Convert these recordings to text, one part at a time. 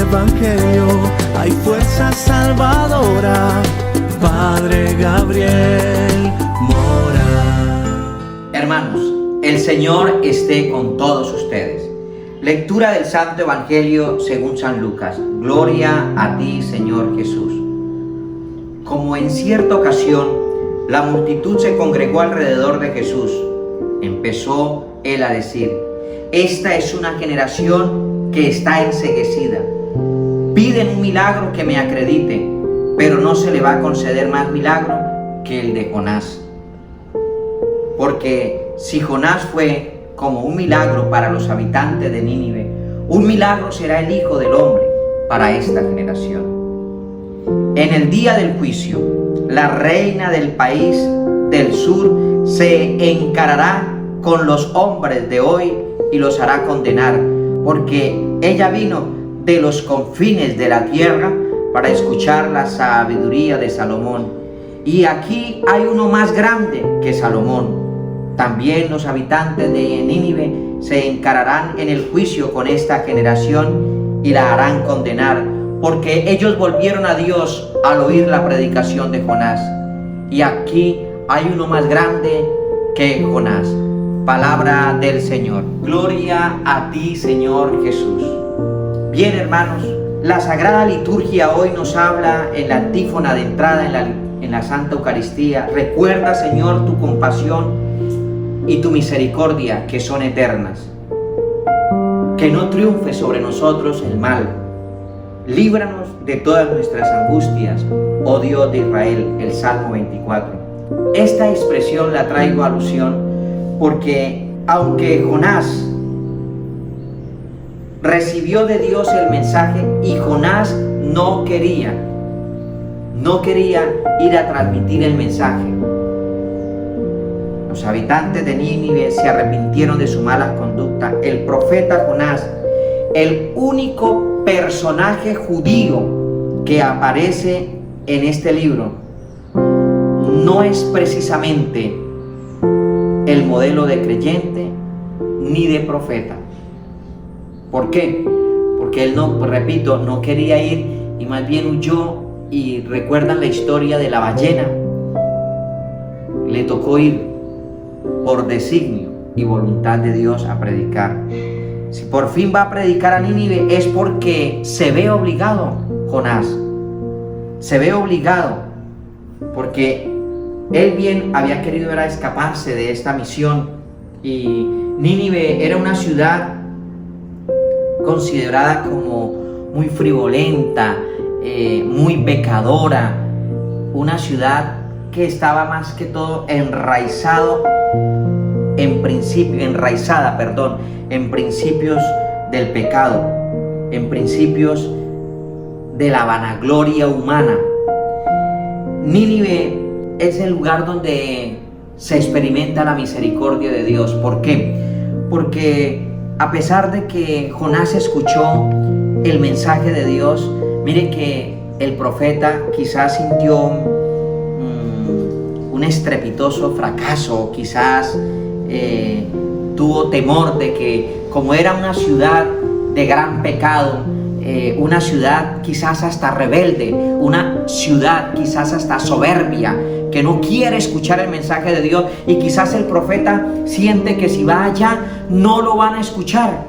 Evangelio hay fuerza salvadora. Padre Gabriel Mora. Hermanos, el Señor esté con todos ustedes. Lectura del Santo Evangelio según San Lucas. Gloria a ti, Señor Jesús. Como en cierta ocasión la multitud se congregó alrededor de Jesús, empezó él a decir: esta es una generación que está enceguecida. Piden un milagro que me acredite, pero no se le va a conceder más milagro que el de Jonás. Porque si Jonás fue como un milagro para los habitantes de Nínive, un milagro será el Hijo del Hombre para esta generación. En el día del juicio, la reina del país del sur se encarará con los hombres de hoy y los hará condenar, porque ella vino de los confines de la tierra para escuchar la sabiduría de Salomón. Y aquí hay uno más grande que Salomón. También los habitantes de Nínive se encararán en el juicio con esta generación y la harán condenar, porque ellos volvieron a Dios al oír la predicación de Jonás. Y aquí hay uno más grande que Jonás. Palabra del Señor. Gloria a ti, Señor Jesús. Bien, hermanos, la Sagrada Liturgia hoy nos habla en la antífona de entrada en la Santa Eucaristía. Recuerda, Señor, tu compasión y tu misericordia, que son eternas. Que no triunfe sobre nosotros el mal. Líbranos de todas nuestras angustias, oh Dios de Israel. El Salmo 24. Esta expresión la traigo a alusión porque aunque Jonás recibió de Dios el mensaje y Jonás no quería ir a transmitir el mensaje, los habitantes de Nínive se arrepintieron de su mala conducta. El profeta Jonás, el único personaje judío que aparece en este libro, no es precisamente el modelo de creyente ni de profeta. ¿Por qué? Porque él no quería ir y más bien huyó. Y recuerdan la historia de la ballena. Le tocó ir por designio y voluntad de Dios a predicar. Si por fin va a predicar a Nínive es porque se ve obligado. Jonás se ve obligado porque él bien había querido era escaparse de esta misión. Y Nínive era una ciudad considerada como muy frivolenta, muy pecadora, una ciudad que estaba más que todo enraizada en principios del pecado, en principios de la vanagloria humana. Nínive es el lugar donde se experimenta la misericordia de Dios. ¿Por qué? Porque a pesar de que Jonás escuchó el mensaje de Dios, mire que el profeta quizás sintió un estrepitoso fracaso, quizás tuvo temor de que, como era una ciudad de gran pecado, una ciudad quizás hasta rebelde, una ciudad quizás hasta soberbia, que no quiere escuchar el mensaje de Dios, y quizás el profeta siente que si va allá no lo van a escuchar,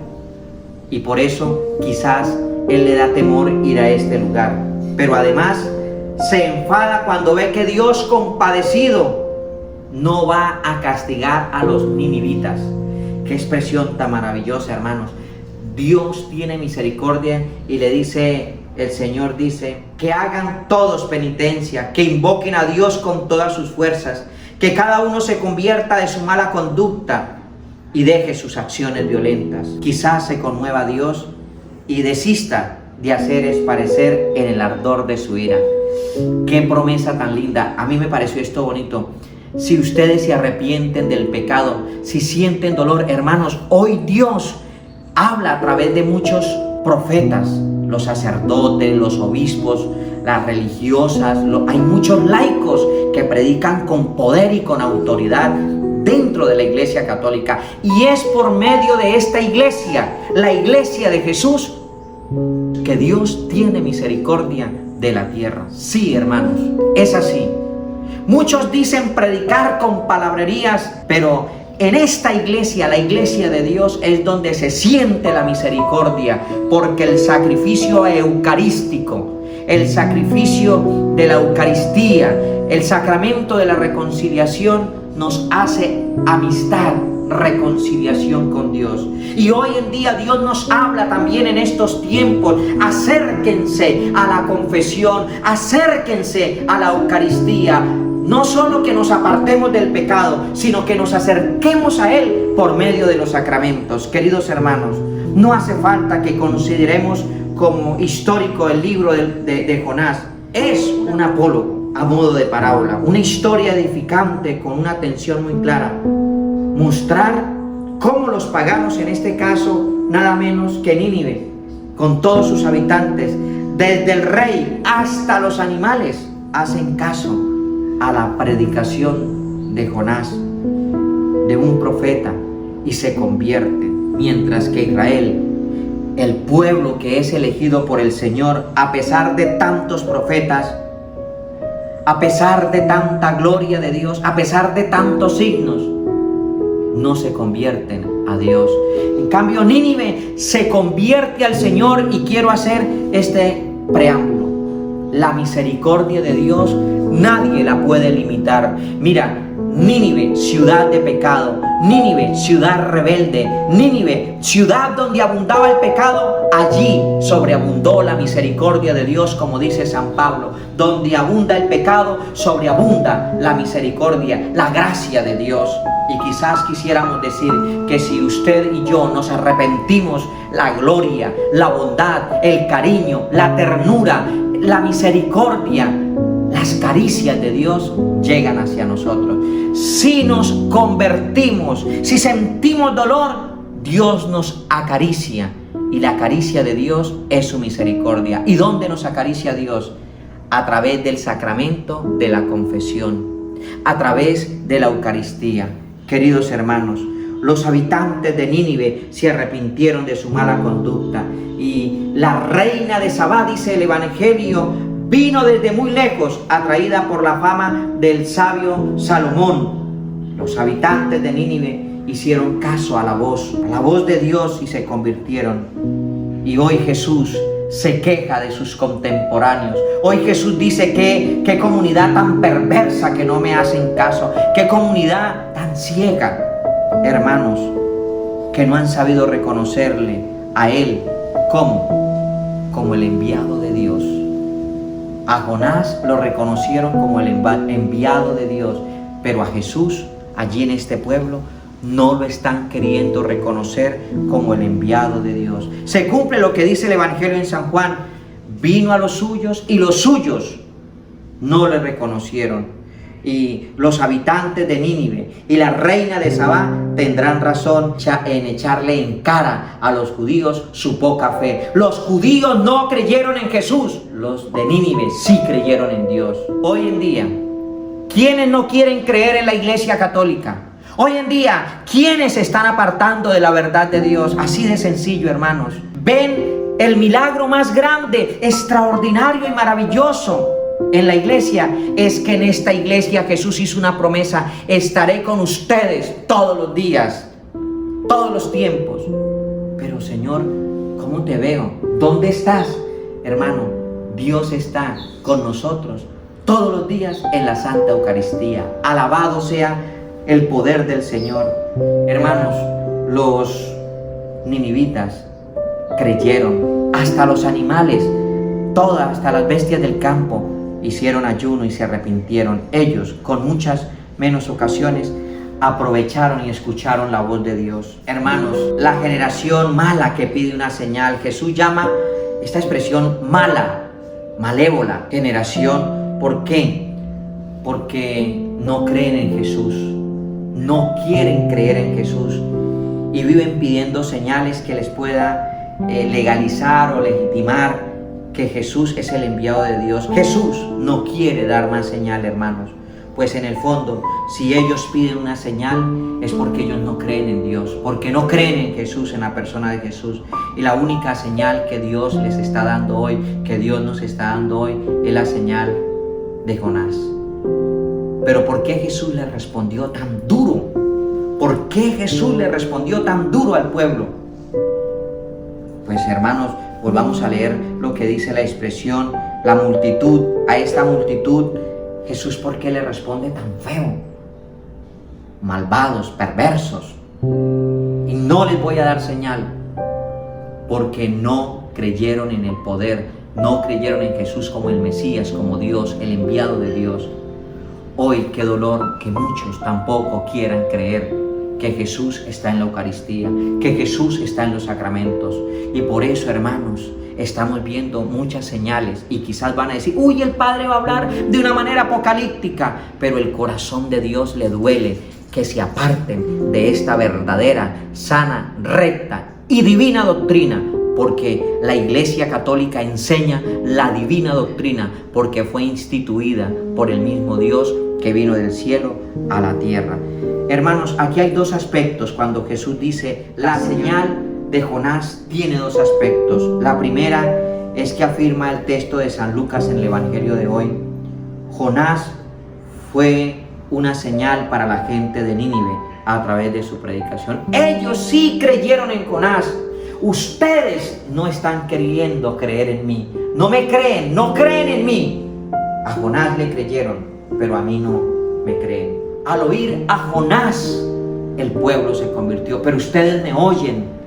y por eso quizás él le da temor ir a este lugar. Pero además se enfada cuando ve que Dios, compadecido, no va a castigar a los ninivitas. Qué expresión tan maravillosa, hermanos. Dios tiene misericordia y le dice, el Señor dice, que hagan todos penitencia, que invoquen a Dios con todas sus fuerzas, que cada uno se convierta de su mala conducta y deje sus acciones violentas. Quizás se conmueva Dios y desista de hacer esparecer en el ardor de su ira. Qué promesa tan linda. A mí me pareció esto bonito. Si ustedes se arrepienten del pecado, si sienten dolor, hermanos, hoy Dios habla a través de muchos profetas, los sacerdotes, los obispos, las religiosas, hay muchos laicos que predican con poder y con autoridad dentro de la Iglesia Católica. Y es por medio de esta iglesia, la Iglesia de Jesús, que Dios tiene misericordia de la tierra. Sí, hermanos, es así. Muchos dicen predicar con palabrerías, pero en esta iglesia, la iglesia de Dios, es donde se siente la misericordia, porque el sacrificio eucarístico, el sacrificio de la Eucaristía, el sacramento de la reconciliación nos hace amistad, reconciliación con Dios. Y hoy en día Dios nos habla también en estos tiempos: acérquense a la confesión, acérquense a la Eucaristía. No solo que nos apartemos del pecado, sino que nos acerquemos a Él por medio de los sacramentos. Queridos hermanos, no hace falta que consideremos como histórico el libro de Jonás. Es un apólogo a modo de parábola, una historia edificante con una tensión muy clara. Mostrar cómo los paganos, en este caso nada menos que Nínive, con todos sus habitantes, desde el rey hasta los animales, hacen caso a la predicación de Jonás, de un profeta, y se convierten. Mientras que Israel, el pueblo que es elegido por el Señor, a pesar de tantos profetas, a pesar de tanta gloria de Dios, a pesar de tantos signos, no se convierten a Dios. En cambio, Nínive se convierte al Señor, y quiero hacer este preámbulo. La misericordia de Dios nadie la puede limitar. Mira, Nínive, ciudad de pecado, Nínive, ciudad rebelde, Nínive, ciudad donde abundaba el pecado, allí sobreabundó la misericordia de Dios, como dice San Pablo. Donde abunda el pecado, sobreabunda la misericordia, la gracia de Dios. Y quizás quisiéramos decir que si usted y yo nos arrepentimos, la gloria, la bondad, el cariño, la ternura, la misericordia, las caricias de Dios llegan hacia nosotros. Si nos convertimos, si sentimos dolor, Dios nos acaricia, y la caricia de Dios es su misericordia. ¿Y dónde nos acaricia Dios? A través del sacramento de la confesión, a través de la Eucaristía. Queridos hermanos, los habitantes de Nínive se arrepintieron de su mala conducta, y la reina de Sabá, dice el Evangelio, vino desde muy lejos, atraída por la fama del sabio Salomón. Los habitantes de Nínive hicieron caso a la voz de Dios, y se convirtieron. Y hoy Jesús se queja de sus contemporáneos. Hoy Jesús dice: qué comunidad tan perversa, que no me hacen caso. Qué comunidad tan ciega, hermanos, que no han sabido reconocerle a Él como el enviado de Dios. A Jonás lo reconocieron como el enviado de Dios, pero a Jesús, allí en este pueblo, no lo están queriendo reconocer como el enviado de Dios. Se cumple lo que dice el Evangelio en San Juan: vino a los suyos, y los suyos no le reconocieron. Y los habitantes de Nínive y la reina de Sabá tendrán razón en echarle en cara a los judíos su poca fe. Los judíos no creyeron en Jesús, los de Nínive sí creyeron en Dios. Hoy en día, ¿quiénes no quieren creer en la Iglesia Católica? Hoy en día, ¿quiénes se están apartando de la verdad de Dios? Así de sencillo, hermanos. Ven el milagro más grande, extraordinario y maravilloso en la iglesia, es que en esta iglesia Jesús hizo una promesa: estaré con ustedes todos los días, todos los tiempos. Pero Señor, ¿cómo te veo? ¿Dónde estás? Hermano, Dios está con nosotros todos los días en la Santa Eucaristía. Alabado sea el poder del Señor. Hermanos, los ninivitas creyeron. Hasta los animales, todas, hasta las bestias del campo, hicieron ayuno y se arrepintieron. Ellos, con muchas menos ocasiones, aprovecharon y escucharon la voz de Dios. Hermanos, la generación mala que pide una señal, Jesús llama esta expresión mala, malévola generación. ¿Por qué? Porque no creen en Jesús, no quieren creer en Jesús, y viven pidiendo señales que les pueda legalizar o legitimar que Jesús es el enviado de Dios. Jesús no quiere dar más señal, hermanos, Pues en el fondo, si ellos piden una señal, es porque ellos no creen en Dios, porque no creen en Jesús, en la persona de Jesús. Y la única señal que Dios les está dando hoy, que Dios nos está dando hoy, es la señal de Jonás. Pero ¿por qué Jesús le respondió tan duro? ¿Por qué Jesús le respondió tan duro al pueblo? Pues hermanos, volvamos a leer lo que dice la expresión, la multitud. A esta multitud, Jesús, ¿por qué le responde tan feo? Malvados, perversos. Y no les voy a dar señal, porque no creyeron en el poder, no creyeron en Jesús como el Mesías, como Dios, el enviado de Dios. Hoy, qué dolor que muchos tampoco quieran creer que Jesús está en la Eucaristía, que Jesús está en los sacramentos. Y por eso, hermanos, estamos viendo muchas señales y quizás van a decir, uy, el Padre va a hablar de una manera apocalíptica, pero el corazón de Dios le duele que se aparten de esta verdadera, sana, recta y divina doctrina, porque la Iglesia Católica enseña la divina doctrina, porque fue instituida por el mismo Dios que vino del cielo a la tierra. Hermanos, aquí hay dos aspectos cuando Jesús dice la señal de Jonás tiene dos aspectos. La primera es que afirma el texto de San Lucas en el Evangelio de hoy. Jonás fue una señal para la gente de Nínive a través de su predicación. Ellos sí creyeron en Jonás. Ustedes no están queriendo creer en mí. No me creen, no creen en mí. A Jonás le creyeron, pero a mí no me creen. Al oír a Jonás, el pueblo se convirtió, pero ustedes me oyen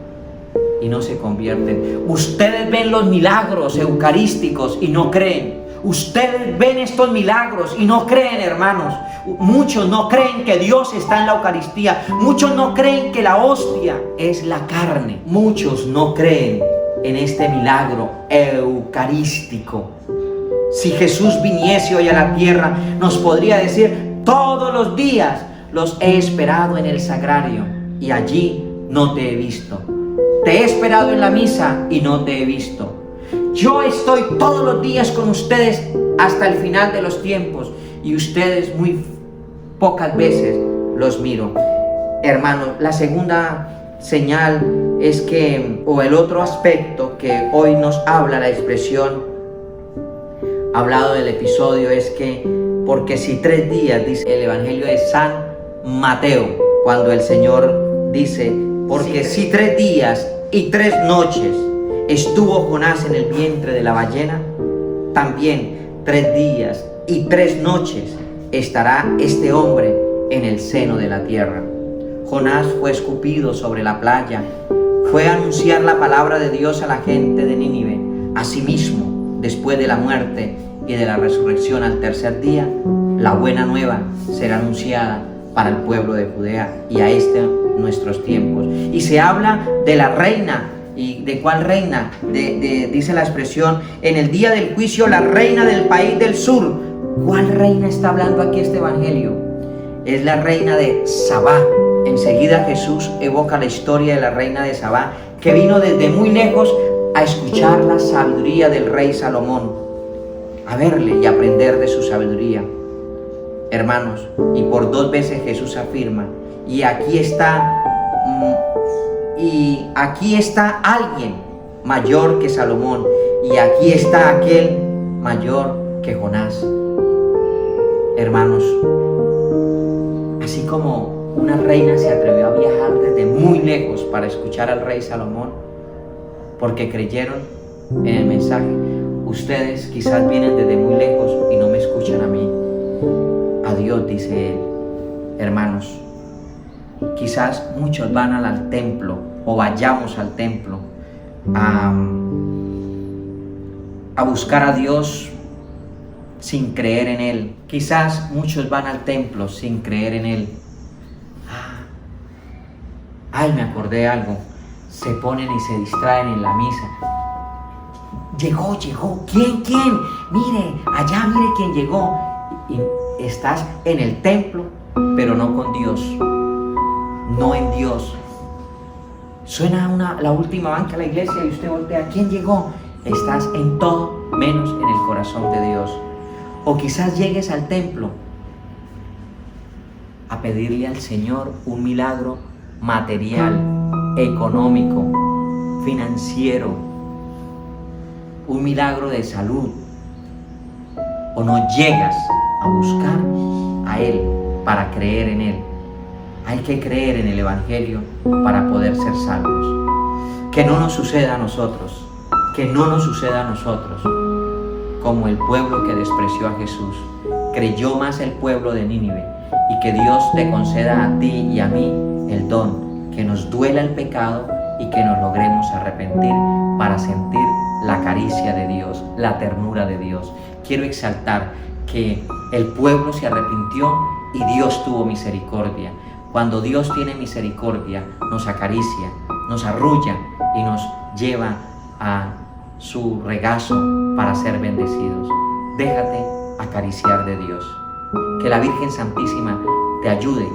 y no se convierten. Ustedes ven los milagros eucarísticos y no creen. Ustedes ven estos milagros y no creen, hermanos. Muchos no creen que Dios está en la Eucaristía. Muchos no creen que la hostia es la carne. Muchos no creen en este milagro eucarístico. Si Jesús viniese hoy a la tierra, nos podría decir, todos los días los he esperado en el sagrario y allí no te he visto. Te he esperado en la misa y no te he visto. Yo estoy todos los días con ustedes hasta el final de los tiempos y ustedes muy pocas veces los miro. Hermanos, la segunda señal es que, o el otro aspecto que hoy nos habla la expresión hablado del episodio, es que porque si 3 días, dice el Evangelio de San Mateo, cuando el Señor dice, porque si 3 días y 3 noches estuvo Jonás en el vientre de la ballena, también 3 días y 3 noches estará este hombre en el seno de la tierra. Jonás fue escupido sobre la playa, fue a anunciar la palabra de Dios a la gente de Nínive. Asimismo, después de la muerte y de la resurrección al tercer día, la buena nueva será anunciada para el pueblo de Judea y a nuestros tiempos. Y se habla de la reina. ¿Y de cuál reina? Dice la expresión, en el día del juicio, la reina del país del sur. ¿Cuál reina está hablando aquí este evangelio? Es la reina de Sabá. Enseguida Jesús evoca la historia de la reina de Sabá, que vino desde muy lejos a escuchar la sabiduría del rey Salomón, a verle y aprender de su sabiduría. Hermanos, y por 2 veces Jesús afirma, y aquí está alguien mayor que Salomón, y aquí está aquel mayor que Jonás. Hermanos, así como una reina se atrevió a viajar desde muy lejos para escuchar al rey Salomón, porque creyeron en el mensaje, ustedes quizás vienen desde muy lejos y no me escuchan a mí. A Dios, dice él. Hermanos, quizás muchos van al templo o vayamos al templo a buscar a Dios sin creer en Él. Quizás muchos van al templo sin creer en Él. Ay, me acordé de algo. Se ponen y se distraen en la misa. Llegó. ¿Quién? Mire, allá mire quién llegó. Y estás en el templo, pero no con Dios. No en Dios. Suena la última banca de la iglesia y usted voltea. ¿Quién llegó? Estás en todo menos en el corazón de Dios. O quizás llegues al templo a pedirle al Señor un milagro material, económico, financiero, un milagro de salud, o no llegas a buscar a Él para creer en Él. Hay que creer en el Evangelio para poder ser salvos. Que no nos suceda a nosotros, que no nos suceda a nosotros como el pueblo que despreció a Jesús. Creyó más el pueblo de Nínive, y que Dios te conceda a ti y a mí el don, que nos duela el pecado y que nos logremos arrepentir para sentir la caricia de Dios, la ternura de Dios. Quiero exaltar que el pueblo se arrepintió y Dios tuvo misericordia. Cuando Dios tiene misericordia, nos acaricia, nos arrulla y nos lleva a su regazo para ser bendecidos. Déjate acariciar de Dios. Que la Virgen Santísima te ayude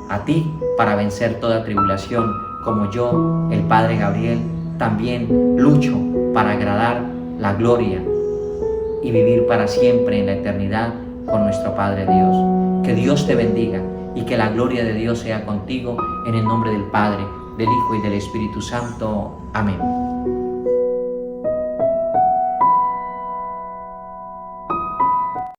a ti para vencer toda tribulación, como yo, el Padre Gabriel, también lucho para agradar la gloria y vivir para siempre en la eternidad con nuestro Padre Dios. Que Dios te bendiga y que la gloria de Dios sea contigo, en el nombre del Padre, del Hijo y del Espíritu Santo. Amén.